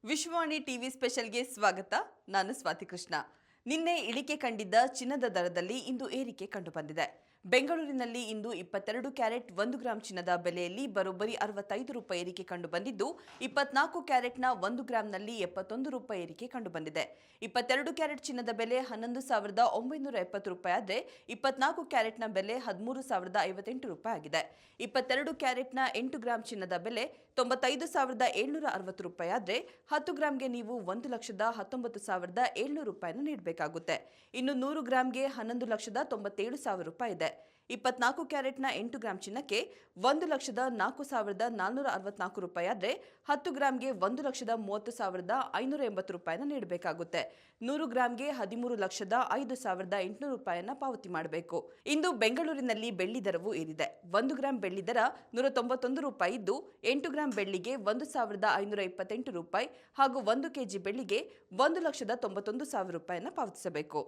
Vishwavani TV ಸ್ಪೆಷಲ್ಗೆ ಸ್ವಾಗತ. ನಾನು ಸ್ವಾತಿ ಕೃಷ್ಣ. ನಿನ್ನೆ ಇಳಿಕೆ ಕಂಡಿದ್ದ ಚಿನ್ನದ ದರದಲ್ಲಿ ಇಂದು ಏರಿಕೆ ಕಂಡುಬಂದಿದೆ. ಬೆಂಗಳೂರಿನಲ್ಲಿ ಇಂದು 22 ಕ್ಯಾರೆಟ್ 1 ಗ್ರಾಂ ಚಿನ್ನದ ಬೆಲೆಯಲ್ಲಿ ಬರೋಬ್ಬರಿ 65 ರೂಪಾಯಿ ಏರಿಕೆ ಕಂಡುಬಂದಿದ್ದು, 24 ಕ್ಯಾರೆಟ್ನ 1 ಗ್ರಾಂನಲ್ಲಿ 71 ರೂಪಾಯಿ ಏರಿಕೆ ಕಂಡುಬಂದಿದೆ. 22 ಕ್ಯಾರೆಟ್ ಚಿನ್ನದ ಬೆಲೆ 11,970 ರೂಪಾಯಿ ಆದರೆ 24 ಕ್ಯಾರೆಟ್ನ ಬೆಲೆ 13,058 ರೂಪಾಯಿ ಆಗಿದೆ. 22 ಕ್ಯಾರೆಟ್ನ 8 ಗ್ರಾಂ ಚಿನ್ನದ ಬೆಲೆ 95,760 ರೂಪಾಯಿ ಆದರೆ 10 ಗ್ರಾಂಗೆ ನೀವು 1,19,700 ರೂಪಾಯಿನ ನೀಡಬೇಕಾಗುತ್ತೆ. ಇನ್ನು 100 ಗ್ರಾಂಗೆ 11,97,000 ರೂಪಾಯಿ ಇದೆ. 24 ಕ್ಯಾರೆಟ್ನ 8 ಗ್ರಾಂ ಚಿನ್ನಕ್ಕೆ 1,04,464 ರೂಪಾಯಿ ಆದರೆ 10 ಗ್ರಾಂಗೆ 1,30,580 ರೂಪಾಯಿನ ನೀಡಬೇಕಾಗುತ್ತೆ. 100 ಗ್ರಾಂಗೆ 13,05,800 ರೂಪಾಯಿನ ಪಾವತಿ ಮಾಡಬೇಕು. ಇಂದು ಬೆಂಗಳೂರಿನಲ್ಲಿ ಬೆಳ್ಳಿ ದರವು ಏರಿದೆ. 1 ಗ್ರಾಂ ಬೆಳ್ಳಿ ದರ 191 ರೂಪಾಯಿ ಇದ್ದು, 8 ಗ್ರಾಂ ಬೆಳ್ಳಿಗೆ 1,528 ರೂಪಾಯಿ ಹಾಗೂ 1 ಕೆಜಿ ಬೆಳ್ಳಿಗೆ 1,91,000 ರೂಪಾಯಿನ ಪಾವತಿಸಬೇಕು.